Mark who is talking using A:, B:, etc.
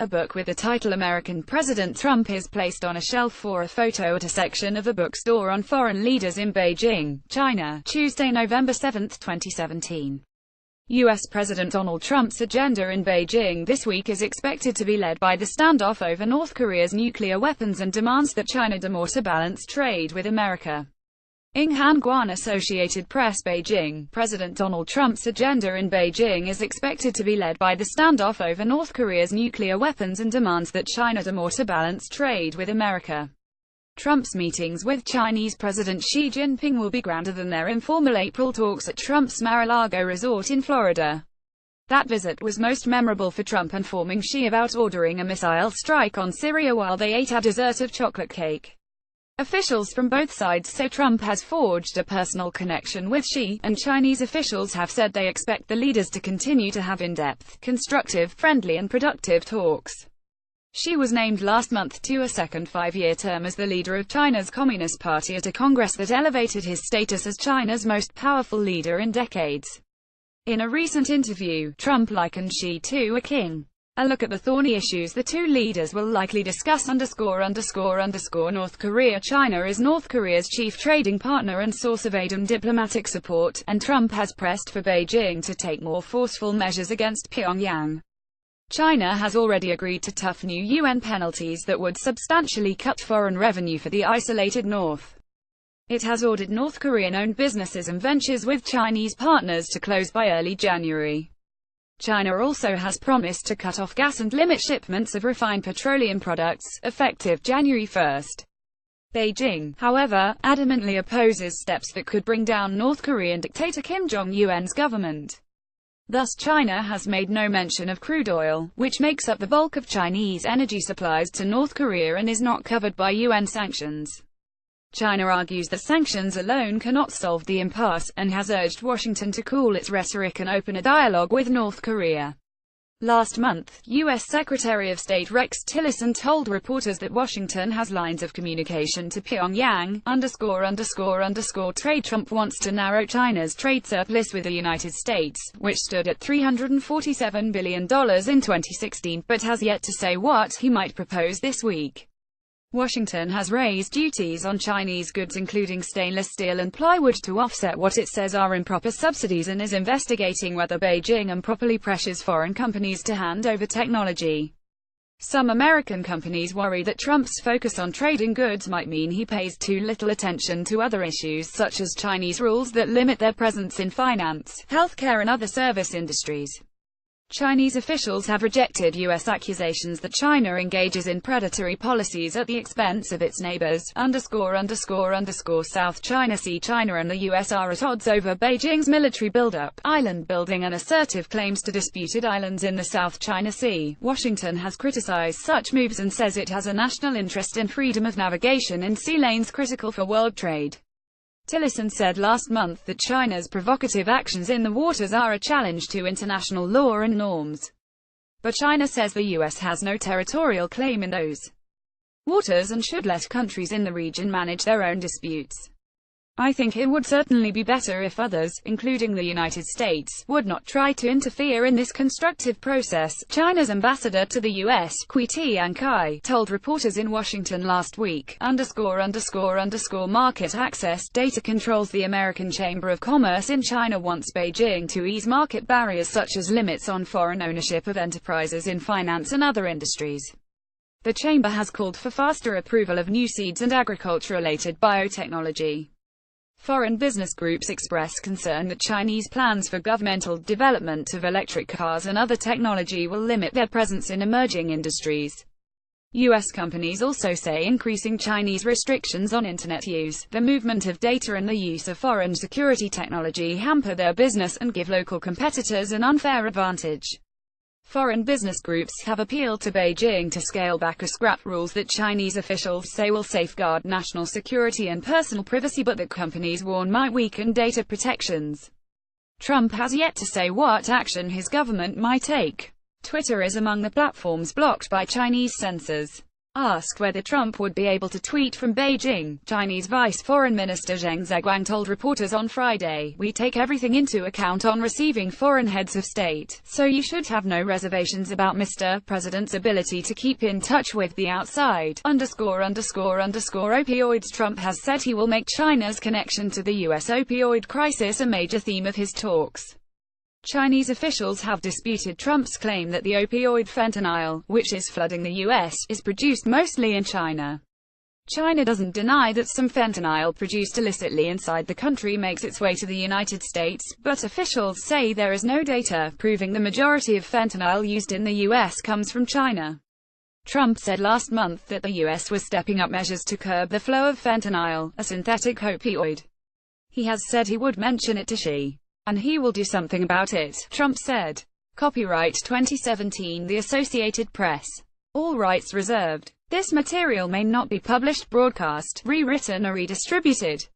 A: A book with the title American President Trump is placed on a shelf for a photo at a section of a bookstore on foreign leaders in Beijing, China, Tuesday, November 7, 2017. U.S. President Donald Trump's agenda in Beijing this week is expected to be led by the standoff over North Korea's nuclear weapons and demands that China do more to balance trade with America. Guan, Associated Press, Beijing. President Donald Trump's agenda in Beijing is expected to be led by the standoff over North Korea's nuclear weapons and demands that China do more to balance trade with America. Trump's meetings with Chinese President Xi Jinping will be grander than their informal April talks at Trump's Mar-a-Lago resort in Florida. That visit was most memorable for Trump, informing Xi about ordering a missile strike on Syria while they ate a dessert of chocolate cake. Officials from both sides say Trump has forged a personal connection with Xi, and Chinese officials have said they expect the leaders to continue to have in-depth, constructive, friendly and productive talks. Xi was named last month to a second five-year term as the leader of China's Communist Party at a Congress that elevated his status as China's most powerful leader in decades. In a recent interview, Trump likened Xi to a king. A look at the thorny issues the two leaders will likely discuss. North Korea. China is North Korea's chief trading partner and source of aid and diplomatic support, and Trump has pressed for Beijing to take more forceful measures against Pyongyang. China has already agreed to tough new UN penalties that would substantially cut foreign revenue for the isolated North. It has ordered North Korean-owned businesses and ventures with Chinese partners to close by early January. China also has promised to cut off gas and limit shipments of refined petroleum products, effective January 1. Beijing, however, adamantly opposes steps that could bring down North Korean dictator Kim Jong-un's government. Thus China has made no mention of crude oil, which makes up the bulk of Chinese energy supplies to North Korea and is not covered by UN sanctions. China argues that sanctions alone cannot solve the impasse, and has urged Washington to cool its rhetoric and open a dialogue with North Korea. Last month, U.S. Secretary of State Rex Tillerson told reporters that Washington has lines of communication to Pyongyang. Trade. Trump wants to narrow China's trade surplus with the United States, which stood at $347 billion in 2016, but has yet to say what he might propose this week. Washington has raised duties on Chinese goods including stainless steel and plywood to offset what it says are improper subsidies, and is investigating whether Beijing improperly pressures foreign companies to hand over technology. Some American companies worry that Trump's focus on trading goods might mean he pays too little attention to other issues such as Chinese rules that limit their presence in finance, healthcare and other service industries. Chinese officials have rejected U.S. accusations that China engages in predatory policies at the expense of its neighbors. South China Sea. China and the U.S. are at odds over Beijing's military buildup, island building and assertive claims to disputed islands in the South China Sea. Washington has criticized such moves and says it has a national interest in freedom of navigation in sea lanes critical for world trade. Tillerson said last month that China's provocative actions in the waters are a challenge to international law and norms. But China says the U.S. has no territorial claim in those waters and should let countries in the region manage their own disputes. I think it would certainly be better if others, including the United States, would not try to interfere in this constructive process, China's ambassador to the U.S., Kui Tiankai, told reporters in Washington last week. Market access. Data controls. The American Chamber of Commerce in China wants Beijing to ease market barriers such as limits on foreign ownership of enterprises in finance and other industries. The chamber has called for faster approval of new seeds and agriculture-related biotechnology. Foreign business groups express concern that Chinese plans for governmental development of electric cars and other technology will limit their presence in emerging industries. U.S. companies also say increasing Chinese restrictions on Internet use, the movement of data and the use of foreign security technology hamper their business and give local competitors an unfair advantage. Foreign business groups have appealed to Beijing to scale back or scrap rules that Chinese officials say will safeguard national security and personal privacy, but that companies warn might weaken data protections. Trump has yet to say what action his government might take. Twitter is among the platforms blocked by Chinese censors. Asked whether Trump would be able to tweet from Beijing, Chinese Vice Foreign Minister Zheng Zheguang told reporters on Friday, "We take everything into account on receiving foreign heads of state, so you should have no reservations about Mr. President's ability to keep in touch with the outside." Opioids. Trump has said he will make China's connection to the U.S. opioid crisis a major theme of his talks. Chinese officials have disputed Trump's claim that the opioid fentanyl, which is flooding the U.S., is produced mostly in China. China doesn't deny that some fentanyl produced illicitly inside the country makes its way to the United States, but officials say there is no data proving the majority of fentanyl used in the U.S. comes from China. Trump said last month that the U.S. was stepping up measures to curb the flow of fentanyl, a synthetic opioid. He has said he would mention it to Xi, and he will do something about it, Trump said. Copyright 2017 The Associated Press. All rights reserved. This material may not be published, broadcast, rewritten or redistributed.